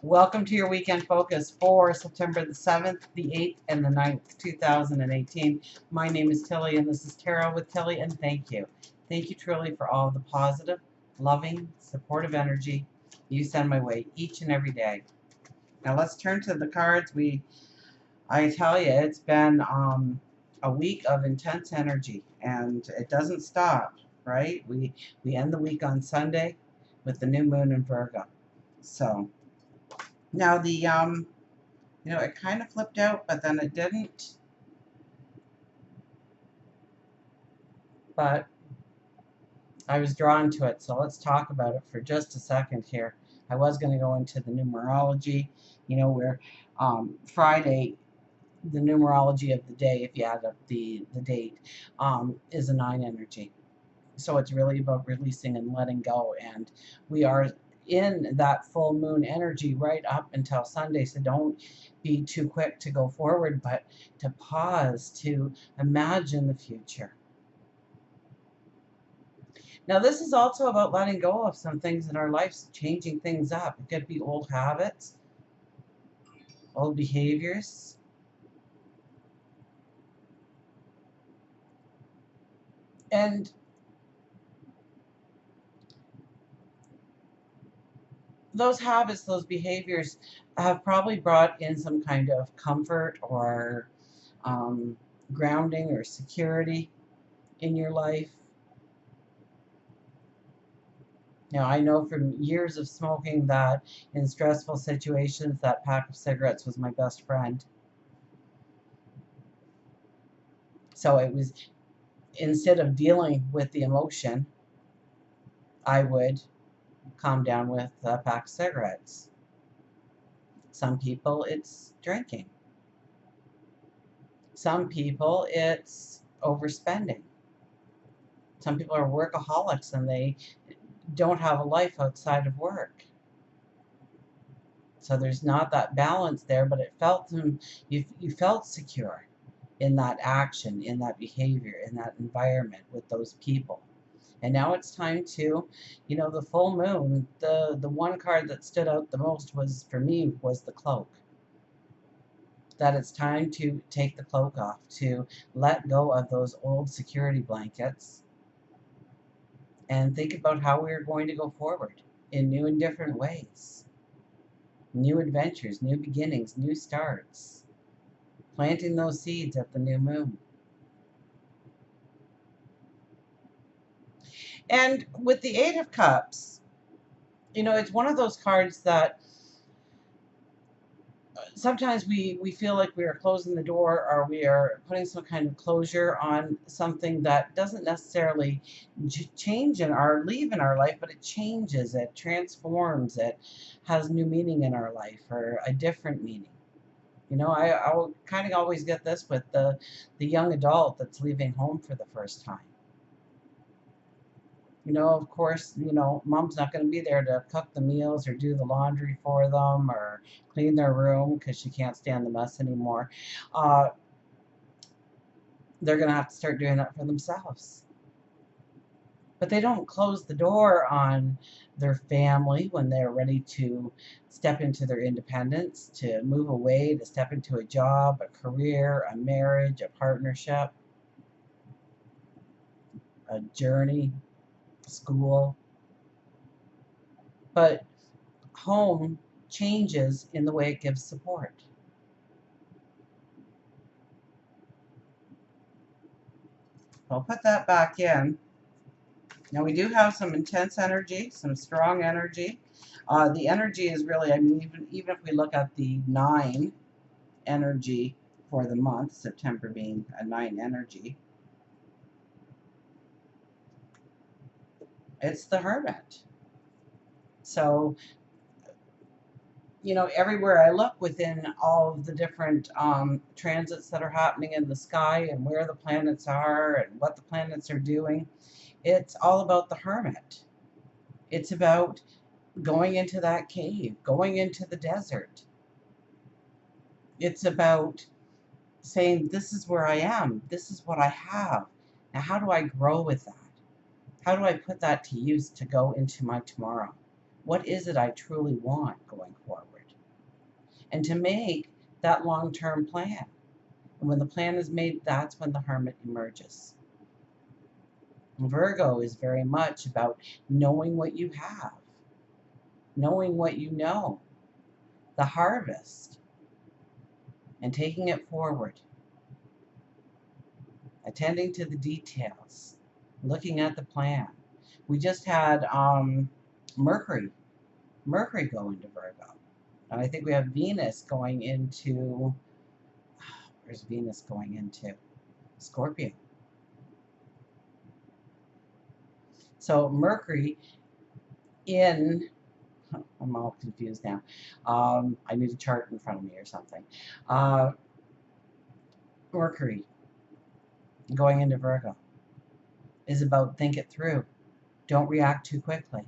Welcome to your weekend focus for September the 7th, the 8th, and the 9th, 2018. My name is Tilly, and this is Tarot with Tilly, and thank you. Thank you truly for all the positive, loving, supportive energy you send my way each and every day. Now let's turn to the cards. I tell you, it's been a week of intense energy, and it doesn't stop, right? We end the week on Sunday with the new moon in Virgo. So now it kind of flipped out, but then it didn't. But I was drawn to it, so let's talk about it for just a second here. I was going to go into the numerology, where Friday, the numerology of the day, if you add up the date, is a 9 energy. So it's really about releasing and letting go. And we are in that full moon energy right up until Sunday. So don't be too quick to go forward, but to pause, to imagine the future. Now, this is also about letting go of some things in our lives, changing things up. It could be old habits, old behaviors. And those habits, those behaviors have probably brought in some kind of comfort or grounding or security in your life. Now, I know from years of smoking that in stressful situations, that pack of cigarettes was my best friend. So it was, instead of dealing with the emotion, I would calm down with a pack of cigarettes. Some people, it's drinking. Some people, it's overspending. Some people are workaholics and they don't have a life outside of work. So there's not that balance there, but it felt you felt secure in that action, in that behavior, in that environment with those people. And now it's time to, the full moon, the one card that stood out the most was, for me, was the cloak. That it's time to take the cloak off, to let go of those old security blankets and think about how we're going to go forward in new and different ways. New adventures, new beginnings, new starts. Planting those seeds at the new moon. And with the Eight of Cups, it's one of those cards that sometimes we feel like we are closing the door, or we are putting some kind of closure on something that doesn't necessarily change leave in our life, but it changes, it transforms, it has new meaning in our life, or a different meaning. I will kind of always get this with the young adult that's leaving home for the first time. Of course, mom's not going to be there to cook the meals or do the laundry for them or clean their room because she can't stand the mess anymore. Uh, they're going to have to start doing that for themselves. But they don't close the door on their family when they're ready to step into their independence, to move away, to step into a job, a career, a marriage, a partnership, a journey, school. But home changes in the way it gives support. I'll put that back in. Now we do have some intense energy, some strong energy. The energy is really, even if we look at the 9 energy for the month, September being a 9 energy, it's the Hermit. So, everywhere I look within all of the different transits that are happening in the sky and where the planets are and what the planets are doing, it's all about the Hermit. It's about going into that cave, going into the desert. It's about saying, this is where I am, this is what I have. Now, how do I grow with that? How do I put that to use to go into my tomorrow? What is it I truly want going forward? and to make that long-term plan. And when the plan is made, that's when the Hermit emerges. Virgo is very much about knowing what you have, knowing what you know, the harvest, and taking it forward, attending to the details, looking at the plan. We just had Mercury go into Virgo. And I think we have Venus going into, where's Venus going into? Scorpio. So Mercury in, I'm all confused now. I need a chart in front of me or something. Mercury going into Virgo is about think it through. Don't react too quickly.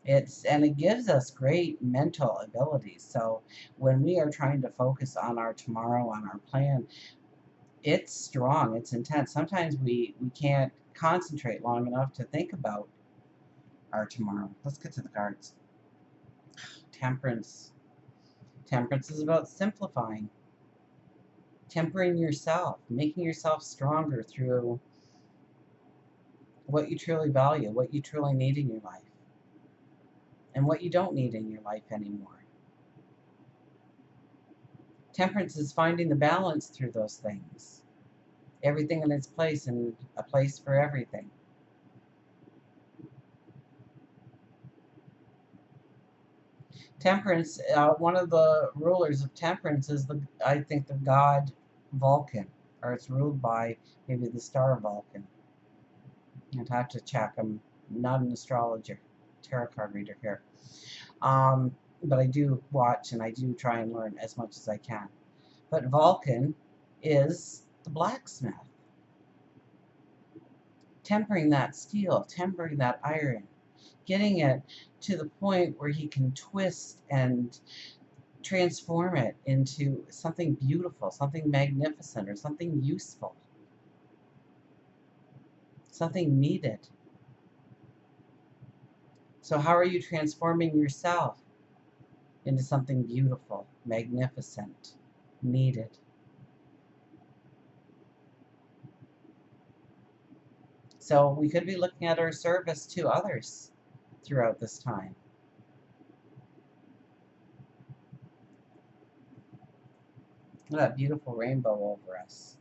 And it gives us great mental abilities. So when we are trying to focus on our tomorrow, on our plan, it's strong, it's intense. Sometimes we can't concentrate long enough to think about our tomorrow. Let's get to the cards. Temperance. Temperance is about simplifying, tempering yourself, making yourself stronger through what you truly value, what you truly need in your life, and what you don't need in your life anymore. Temperance is finding the balance through those things. Everything in its place and a place for everything. Temperance, one of the rulers of temperance is I think the god Vulcan, or it's ruled by maybe the star Vulcan. I'd have to check. I'm not an astrologer, tarot card reader here. But I do watch and I do try and learn as much as I can. But Vulcan is the blacksmith. Tempering that steel, tempering that iron, getting it to the point where he can twist and transform it into something beautiful, something magnificent, or something useful, something needed. So how are you transforming yourself into something beautiful, magnificent, needed? So we could be looking at our service to others throughout this time. Look at that beautiful rainbow over us.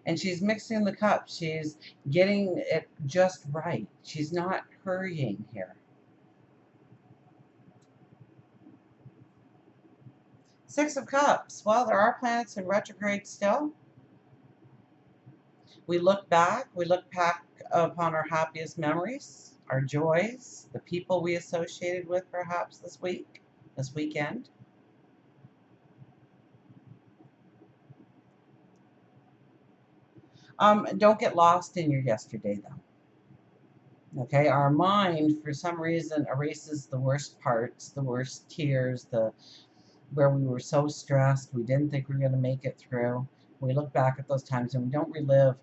And she's mixing the cups. She's getting it just right. She's not hurrying here. Six of Cups. Well, there are planets in retrograde still. We look back upon our happiest memories, our joys, the people we associated with perhaps this weekend. Don't get lost in your yesterday, though. Okay, our mind, for some reason, erases the worst parts, the worst tears, where we were so stressed, we didn't think we were going to make it through. We look back at those times and we don't relive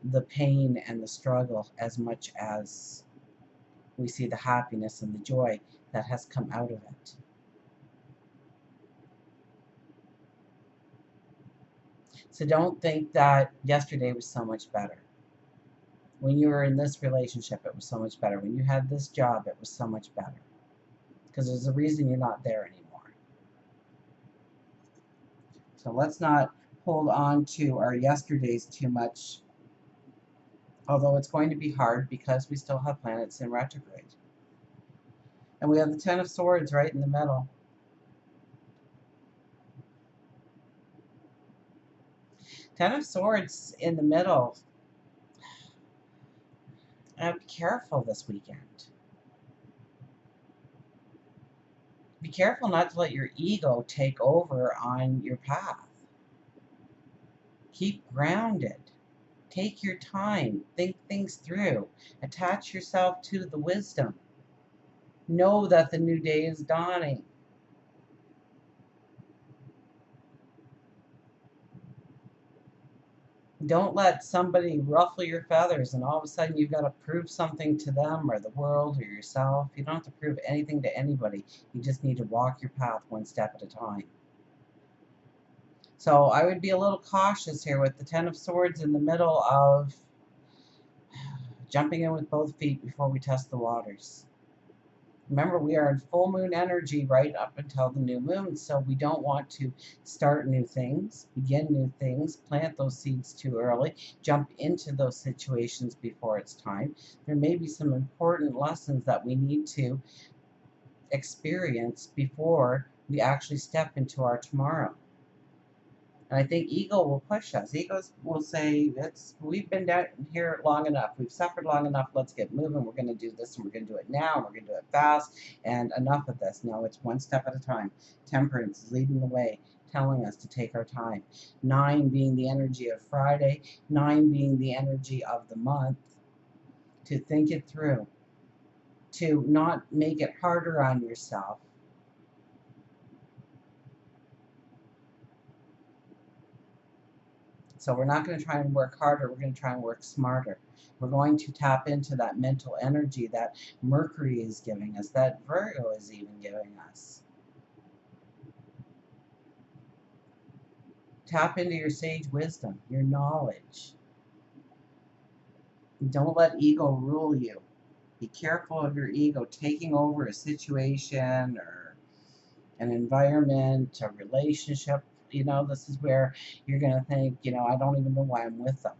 the pain and the struggle as much as we see the happiness and the joy that has come out of it. So don't think that yesterday was so much better. When you were in this relationship, it was so much better. When you had this job, it was so much better. Because there's a reason you're not there anymore. So let's not hold on to our yesterdays too much, although it's going to be hard because we still have planets in retrograde. And we have the Ten of Swords right in the middle. Ten of Swords in the middle. Be careful this weekend. Be careful not to let your ego take over on your path. Keep grounded. Take your time. Think things through. Attach yourself to the wisdom. Know that the new day is dawning. Don't let somebody ruffle your feathers and all of a sudden you've got to prove something to them or the world or yourself. You don't have to prove anything to anybody. You just need to walk your path one step at a time. So I would be a little cautious here with the Ten of Swords in the middle of jumping in with both feet before we test the waters. Remember, we are in full moon energy right up until the new moon, so we don't want to start new things, begin new things, plant those seeds too early, jump into those situations before it's time. There may be some important lessons that we need to experience before we actually step into our tomorrow. And I think ego will push us. Egos will say, we've been down here long enough. We've suffered long enough. Let's get moving. We're going to do this and we're going to do it now. And we're going to do it fast. And enough of this. No, it's one step at a time. Temperance is leading the way, telling us to take our time. 9 being the energy of Friday. 9 being the energy of the month. To think it through. To not make it harder on yourself. So we're not going to try and work harder, we're going to try and work smarter. We're going to tap into that mental energy that Mercury is giving us, that Virgo is even giving us. Tap into your sage wisdom, your knowledge. Don't let ego rule you. Be careful of your ego taking over a situation or an environment, a relationship. You know, this is where you're going to think, I don't even know why I'm with them.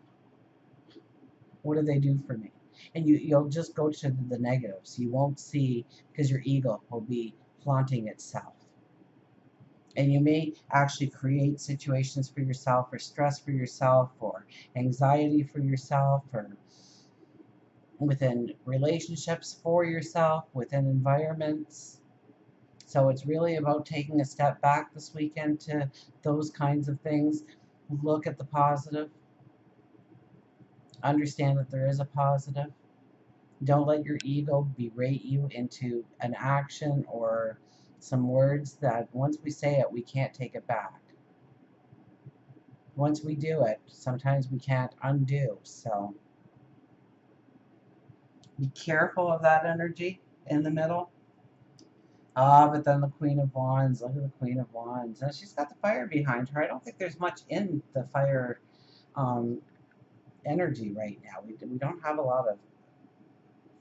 What do they do for me? And you'll just go to the negatives. You won't see, because your ego will be flaunting itself. And you may actually create situations for yourself, or stress for yourself, or anxiety for yourself, or within relationships for yourself, within environments. So it's really about taking a step back this weekend to those kinds of things. Look at the positive. Understand that there is a positive. Don't let your ego berate you into an action or some words that once we say it, we can't take it back. Once we do it, sometimes we can't undo. So be careful of that energy in the middle. But then the Queen of Wands, look at the Queen of Wands. And she's got the fire behind her. I don't think there's much in the fire energy right now. We don't have a lot of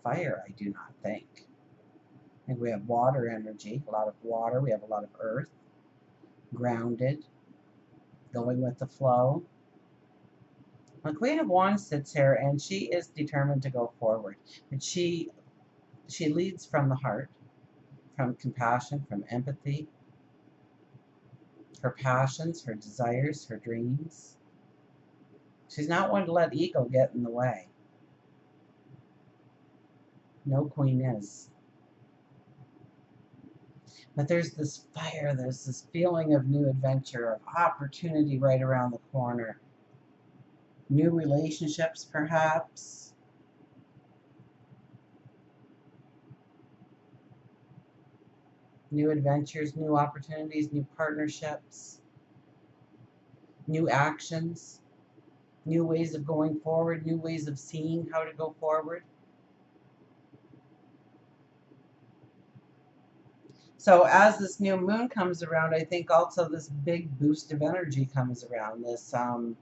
fire, I do not think. I think we have water energy, a lot of water. We have a lot of earth, grounded, going with the flow. The Queen of Wands sits here, and she is determined to go forward. But she leads from the heart, from compassion, from empathy, her passions, her desires, her dreams. She's not one to let ego get in the way. No queen is. But there's this fire, there's this feeling of new adventure, of opportunity right around the corner. New relationships, perhaps. New adventures, new opportunities, new partnerships. New actions. New ways of going forward, new ways of seeing how to go forward. So as this new moon comes around, I think also this big boost of energy comes around. This, I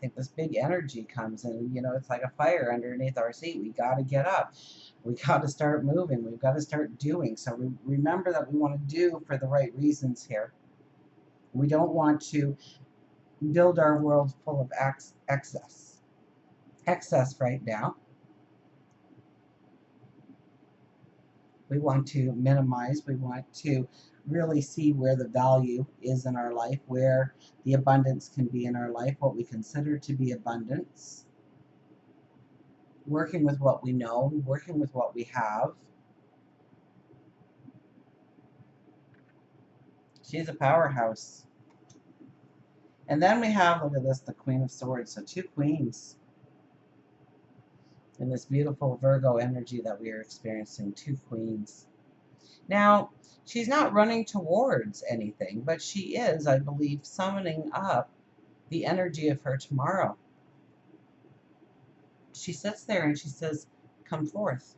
think this big energy comes in. It's like a fire underneath our seat. We got to get up. We got to start moving. We've got to start doing. So remember that we want to do for the right reasons here. We don't want to build our world full of excess. Excess right now. We want to minimize. We want to really see where the value is in our life, where the abundance can be in our life, what we consider to be abundance. Working with what we know, working with what we have. She's a powerhouse. And then we have, look at this, the Queen of Swords. So 2 queens in this beautiful Virgo energy that we are experiencing. 2 queens. Now, she's not running towards anything, but she is, I believe, summoning up the energy of her tomorrow. She sits there and she says, come forth.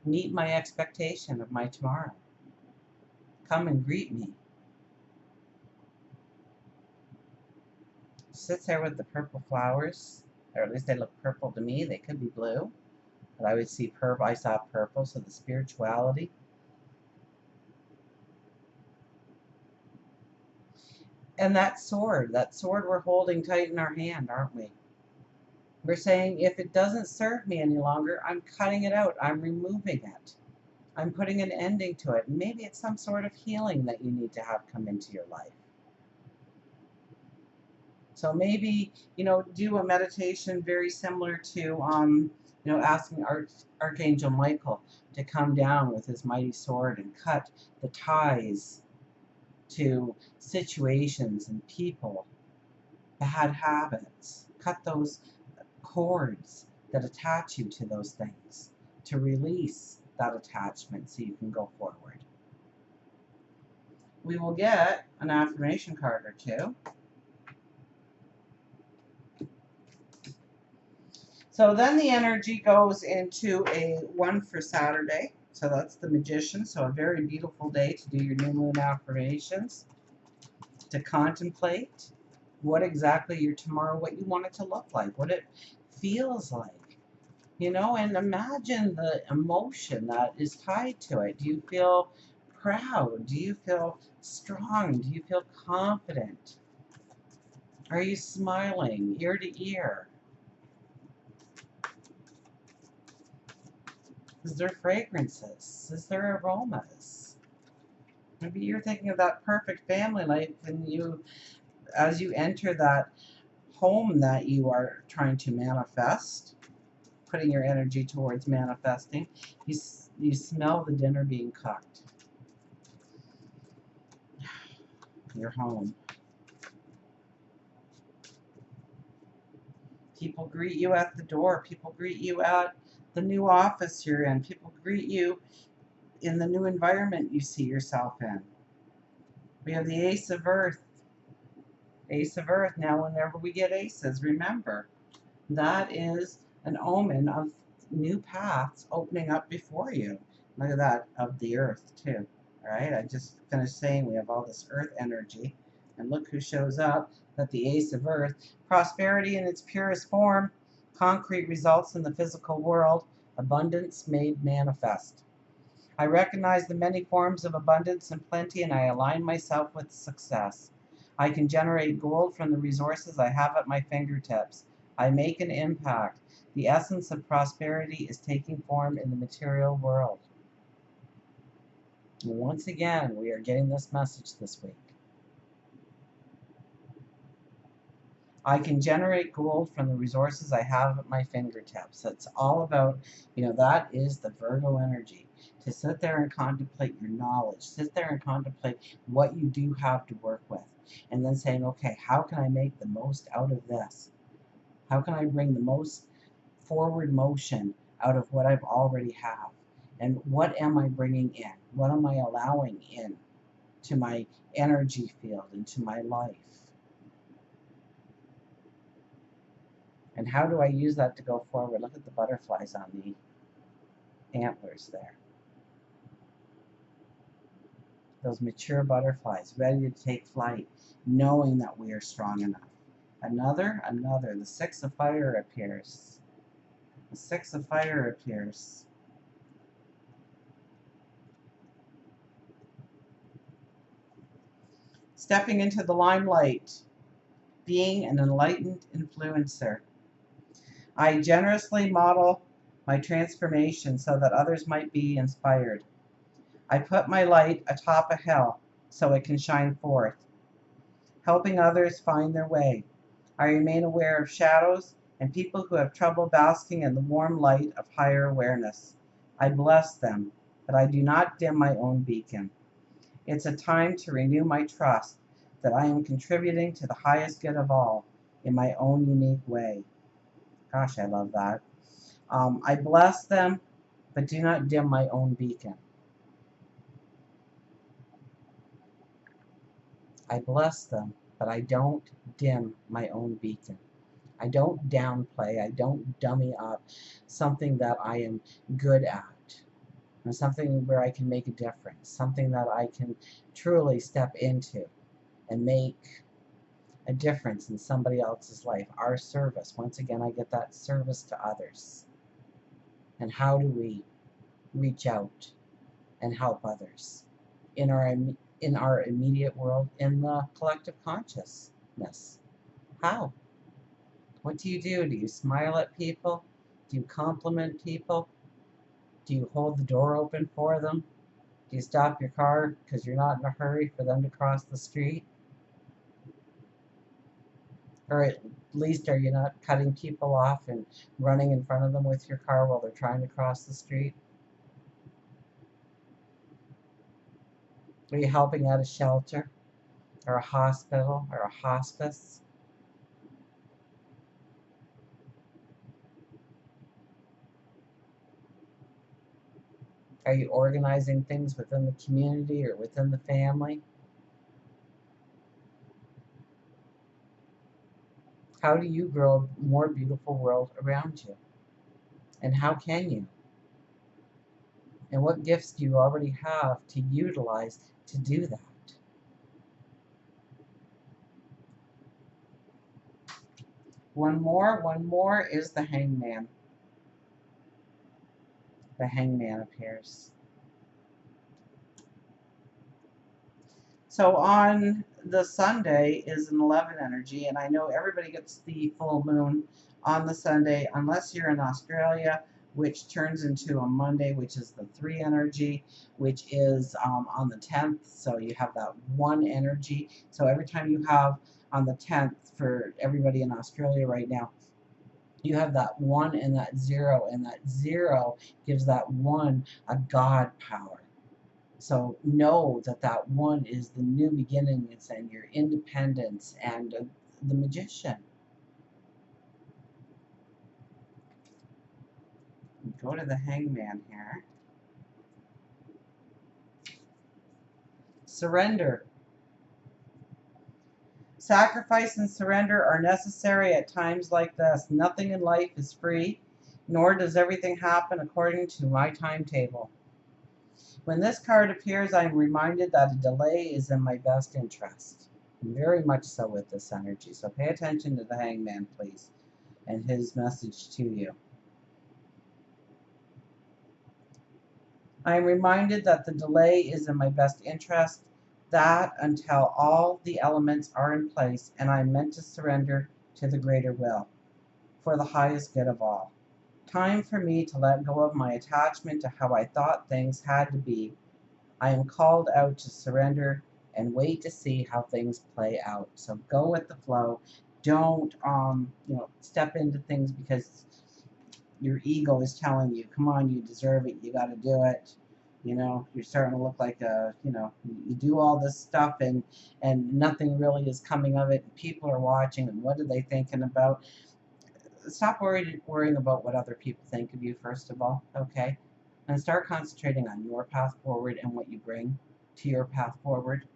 Meet my expectation of my tomorrow. Come and greet me. She sits there with the purple flowers, or at least they look purple to me. They could be blue, but I would see purple. I saw purple, so the spirituality. And that sword we're holding tight in our hand, aren't we? We're saying, if it doesn't serve me any longer, I'm cutting it out. I'm removing it. I'm putting an ending to it. Maybe it's some sort of healing that you need to have come into your life. So maybe, do a meditation very similar to, asking Archangel Michael to come down with his mighty sword and cut the ties to situations and people, bad habits. Cut those cords that attach you to those things, to release that attachment so you can go forward. We will get an affirmation card or two. So then the energy goes into a one for Saturday. So that's the Magician. So a very beautiful day to do your new moon affirmations, to contemplate what exactly your tomorrow, what you want it to look like, what it feels like, and imagine the emotion that is tied to it. Do you feel proud? Do you feel strong? Do you feel confident? Are you smiling ear to ear? Is there fragrances? Is there aromas? Maybe you're thinking of that perfect family life, and as you enter that home that you are trying to manifest, putting your energy towards manifesting, you smell the dinner being cooked. Your home. People greet you at the door. People greet you at the new office you're in. People greet you in the new environment you see yourself in. We have the Ace of Earth. Ace of Earth. Now, whenever we get aces, remember, that is an omen of new paths opening up before you. Look at that, of the earth, too. All right, I just finished saying we have all this earth energy. And look who shows up, that the Ace of Earth. Prosperity in its purest form, concrete results in the physical world, abundance made manifest. I recognize the many forms of abundance and plenty, and I align myself with success. I can generate gold from the resources I have at my fingertips. I make an impact. The essence of prosperity is taking form in the material world. And once again, we are getting this message this week. I can generate gold from the resources I have at my fingertips. It's all about, that is the Virgo energy. To sit there and contemplate your knowledge, sit there and contemplate what you do have to work with, and then saying, okay, how can I make the most out of this? How can I bring the most forward motion out of what I've already have? And what am I bringing in? What am I allowing in to my energy field, into my life? And how do I use that to go forward? Look at the butterflies on the antlers there. Those mature butterflies ready to take flight, knowing that we are strong enough. Another, the Six of Fire appears. The Six of Fire appears. Stepping into the limelight, being an enlightened influencer. I generously model my transformation so that others might be inspired. I put my light atop a hill so it can shine forth, helping others find their way. I remain aware of shadows and people who have trouble basking in the warm light of higher awareness. I bless them, but I do not dim my own beacon. It's a time to renew my trust that I am contributing to the highest good of all in my own unique way. Gosh, I love that. I bless them, but do not dim my own beacon. I bless them, but I don't dim my own beacon. I don't downplay, I don't dummy up something that I am good at, and something where I can make a difference, something that I can truly step into and make a difference in somebody else's life. Our service. Once again, I get that service to others. And how do we reach out and help others in our immediate world, in the collective consciousness? How? What do you do? Do you smile at people? Do you compliment people? Do you hold the door open for them? Do you stop your car because you're not in a hurry for them to cross the street? Or at least are you not cutting people off and running in front of them with your car while they're trying to cross the street? Are you helping at a shelter or a hospital or a hospice? Are you organizing things within the community or within the family? How do you grow a more beautiful world around you? And how can you? And what gifts do you already have to utilize to do that? One more is the hangman. The hangman appears. So on the Sunday is an 11 energy, and I know everybody gets the full moon on the Sunday, unless you're in Australia, which turns into a Monday, which is the 3 energy, which is on the 10th. So you have that 1 energy. So every time you have on the 10th, for everybody in Australia right now, you have that 1 and that 0, and that 0 gives that 1 a God power. So know that that 1 is the new beginnings and your independence and the magician. Go to the hangman here. Surrender. Sacrifice and surrender are necessary at times like this. Nothing in life is free, nor does everything happen according to my timetable. When this card appears, I am reminded that a delay is in my best interest. Very much so with this energy. So pay attention to the hangman, please, and his message to you. I am reminded that the delay is in my best interest, that until all the elements are in place and I am meant to surrender to the greater will, for the highest good of all. Time for me to let go of my attachment to how I thought things had to be. I am called out to surrender and wait to see how things play out. So go with the flow. Don't step into things because your ego is telling you, come on, you deserve it, you got to do it. You're starting to look like you do all this stuff and nothing really is coming of it. And people are watching, and what are they thinking about? Stop worrying about what other people think of you, first of all, okay? And start concentrating on your path forward and what you bring to your path forward.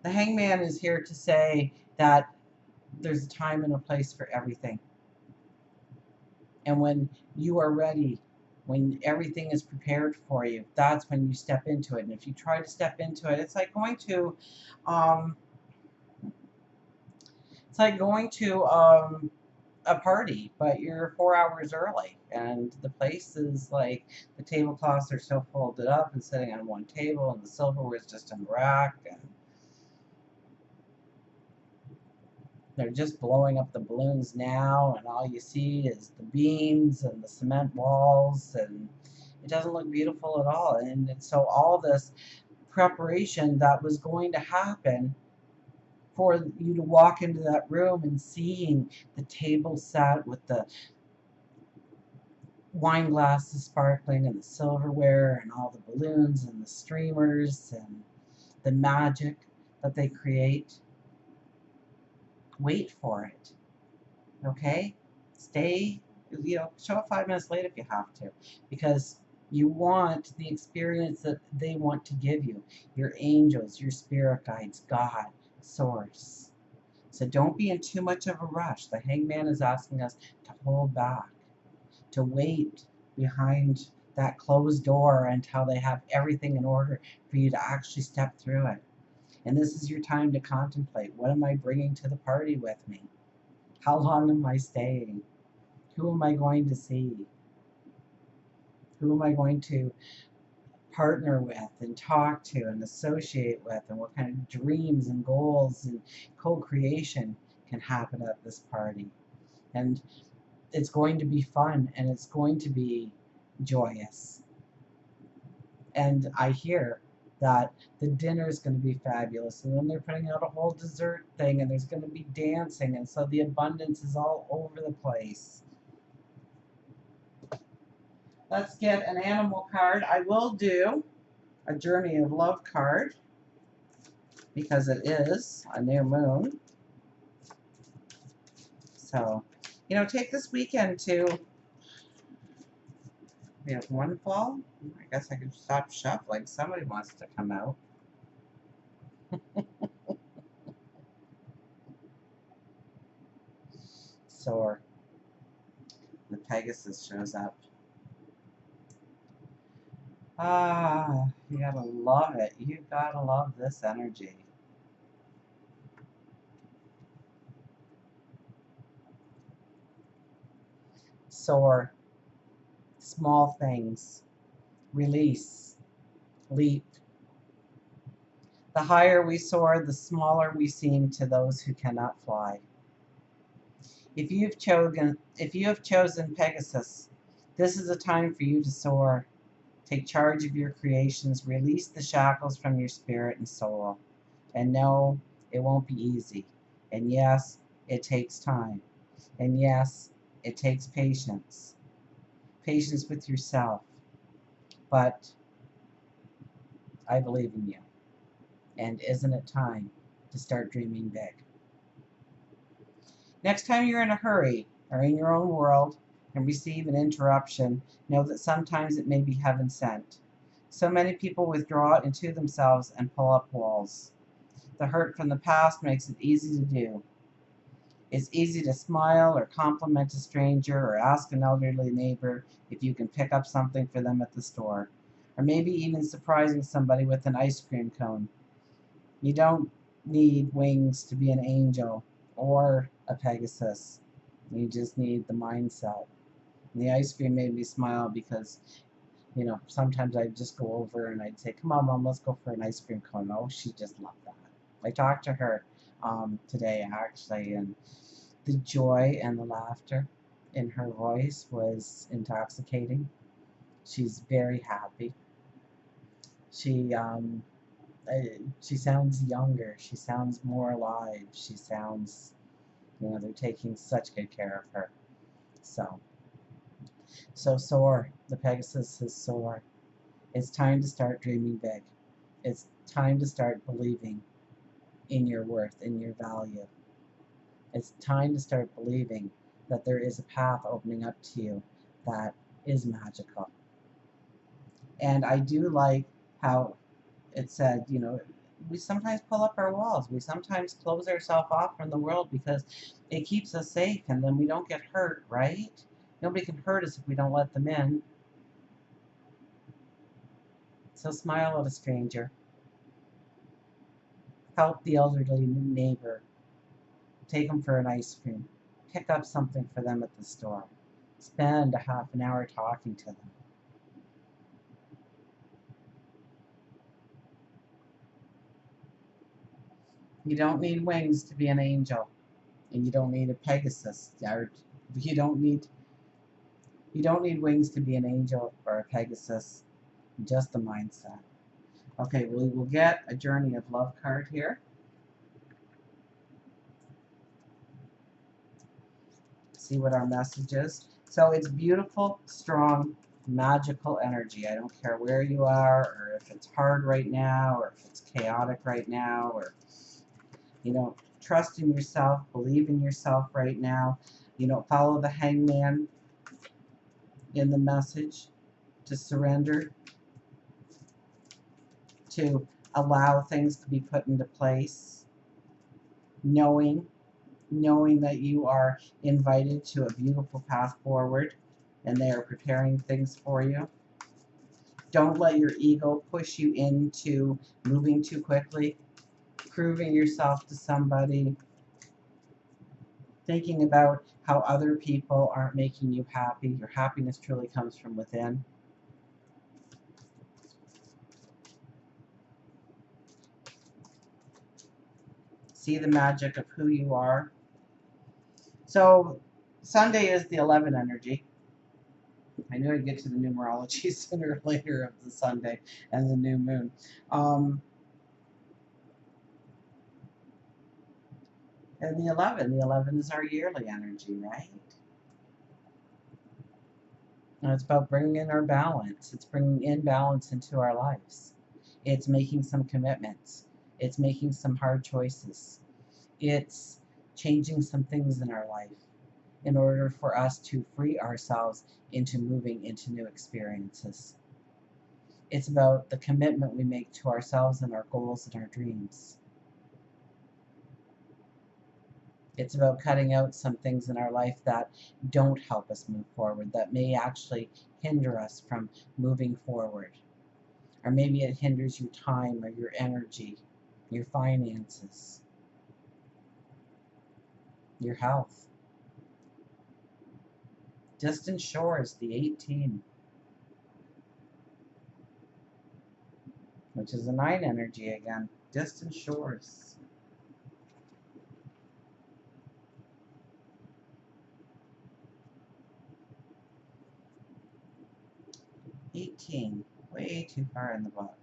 The hangman is here to say that there's a time and a place for everything. And when you are ready, when everything is prepared for you, that's when you step into it. And if you try to step into it, it's like going to a party, but you're 4 hours early, and the place is like the tablecloths are so folded up and sitting on one table, and the silverware is just in the rack, and they're just blowing up the balloons now, and all you see is the beams and the cement walls, and it doesn't look beautiful at all. And so all this preparation that was going to happen for you to walk into that room and seeing the table set with the wine glasses sparkling and the silverware and all the balloons and the streamers and the magic that they create. Wait for it. Okay? Stay, show up 5 minutes late if you have to. Because You want the experience that they want to give you. Your angels, your spirit guides, God, Source. So don't be in too much of a rush. The Hangman is asking us to hold back, to wait behind that closed door until they have everything in order for you to actually step through it. And this is your time to contemplate. What am I bringing to the party with me? How long am I staying? Who am I going to see? Who am I going to partner with and talk to and associate with? And what kind of dreams and goals and co-creation can happen at this party? And it's going to be fun and it's going to be joyous. And I hear that the dinner is going to be fabulous, and then they're putting out a whole dessert thing, and there's going to be dancing, and so the abundance is all over the place. Let's get an animal card. I will do a Journey of Love card because it is a new moon. So, take this weekend to. We have one fall. I guess I could stop shuffling. Somebody wants to come out. Soar. The Pegasus shows up. Ah, you gotta love it. You gotta love this energy. Soar. Small things. Release. Leap. The higher we soar, the smaller we seem to those who cannot fly. If you have chosen Pegasus, this is a time for you to soar. Take charge of your creations, release the shackles from your spirit and soul. And no, it won't be easy. And yes, it takes time. And yes, it takes patience. Patience with yourself. But I believe in you. And isn't it time to start dreaming big? Next time you're in a hurry or in your own world and receive an interruption, know that sometimes it may be heaven sent. So many people withdraw into themselves and pull up walls. The hurt from the past makes it easy to do. It's easy to smile or compliment a stranger or ask an elderly neighbor if you can pick up something for them at the store, or maybe even surprising somebody with an ice cream cone. You don't need wings to be an angel or a Pegasus. You just need the mindset. And the ice cream made me smile because, sometimes I'd just go over and I'd say, "Come on, Mom, let's go for an ice cream cone." Oh, she just loved that. I talked to her today, actually, and the joy and the laughter in her voice was intoxicating. She's very happy. She she sounds younger. She sounds more alive. She sounds, they're taking such good care of her. So soar. The Pegasus is soar. It's time to start dreaming big. It's time to start believing in your worth, in your value. It's time to start believing that there is a path opening up to you that is magical. And I do like how it said, we sometimes pull up our walls. We sometimes close ourselves off from the world because it keeps us safe and then we don't get hurt, right? Nobody can hurt us if we don't let them in. So smile at a stranger. Help the elderly neighbor. Take them for an ice cream. Pick up something for them at the store. Spend a half an hour talking to them. You don't need wings to be an angel, and you don't need a Pegasus. Or you don't need wings to be an angel or a Pegasus. Just the mindset. Okay, we will get a Journey of Love card here. See what our message is. So it's beautiful, strong, magical energy. I don't care where you are, or if it's hard right now, or if it's chaotic right now, or trust in yourself, believe in yourself right now. Follow the Hangman in the message to surrender, to allow things to be put into place, knowing that you are invited to a beautiful path forward and they are preparing things for you. Don't let your ego push you into moving too quickly, proving yourself to somebody, thinking about how other people aren't making you happy. Your happiness truly comes from within. See the magic of who you are. So Sunday is the 11 energy. I knew I'd get to the numerology sooner or later of the Sunday and the new moon. And the 11 is our yearly energy, right? And it's about bringing in our balance. It's bringing in balance into our lives. It's making some commitments. It's making some hard choices. It's changing some things in our life in order for us to free ourselves into moving into new experiences. It's about the commitment we make to ourselves and our goals and our dreams. It's about cutting out some things in our life that don't help us move forward, that may actually hinder us from moving forward. Or maybe it hinders your time or your energy, your finances, your health. Distant Shores, the 18, which is a 9 energy again. Distant Shores. Way too far in the book.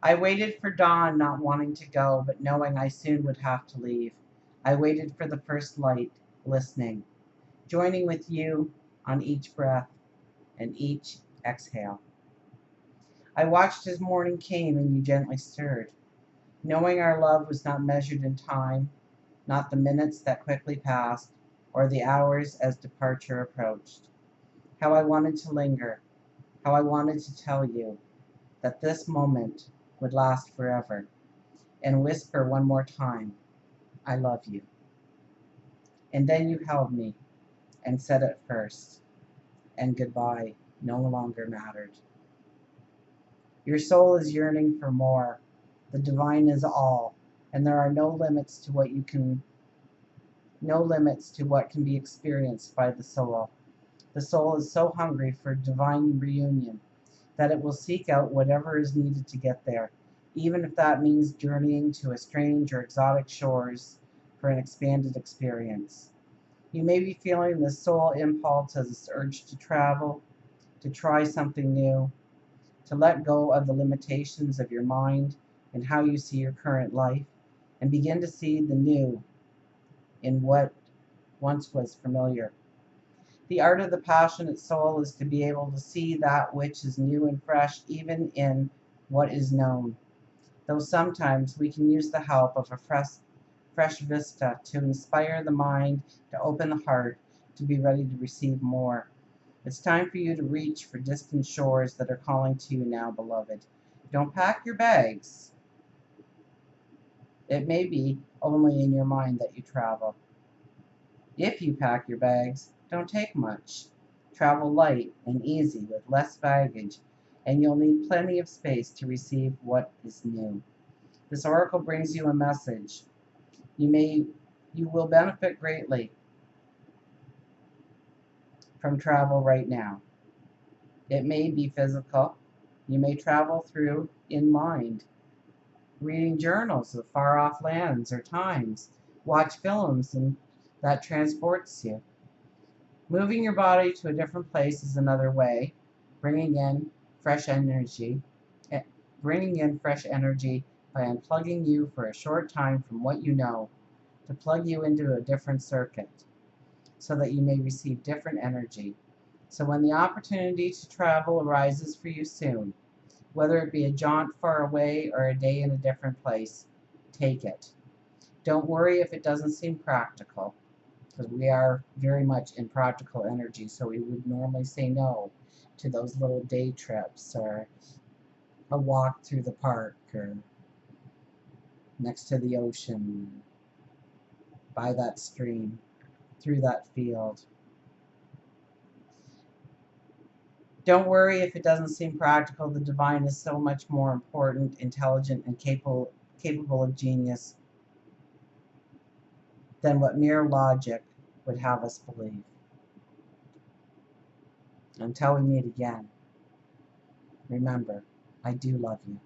I waited for dawn, not wanting to go, but knowing I soon would have to leave. I waited for the first light, listening, joining with you on each breath and each exhale. I watched as morning came and you gently stirred, knowing our love was not measured in time, not the minutes that quickly passed, or the hours as departure approached. How I wanted to linger, how I wanted to tell you that this moment would last forever, and whisper one more time, I love you. And then you held me and said it first, and goodbye no longer mattered. Your soul is yearning for more. The divine is all, and there are no limits to what can be experienced by the soul. The soul is so hungry for divine reunion that it will seek out whatever is needed to get there, even if that means journeying to a strange or exotic shores for an expanded experience. You may be feeling the soul impulse as its urge to travel, to try something new, to let go of the limitations of your mind and how you see your current life, and begin to see the new in what once was familiar. The art of the passionate soul is to be able to see that which is new and fresh, even in what is known. Though sometimes we can use the help of a fresh vista to inspire the mind, to open the heart, to be ready to receive more. It's time for you to reach for distant shores that are calling to you now, beloved. Don't pack your bags. It may be only in your mind that you travel. If you pack your bags, don't take much. Travel light and easy with less baggage, and you'll need plenty of space to receive what is new. This oracle brings you a message. You will benefit greatly from travel right now. It may be physical. You may travel through in mind, reading journals of far off lands or times, watch films and that transports you. Moving your body to a different place is another way, bringing in fresh energy, eh, bringing in fresh energy by unplugging you for a short time from what you know, to plug you into a different circuit, so that you may receive different energy. So when the opportunity to travel arises for you soon, whether it be a jaunt far away or a day in a different place, take it. Don't worry if it doesn't seem practical, because we are very much in practical energy, so we would normally say no to those little day trips or a walk through the park or next to the ocean, by that stream, through that field. Don't worry if it doesn't seem practical. The divine is so much more important, intelligent, and capable of genius than what mere logic would have us believe. Until we meet again, remember, I do love you.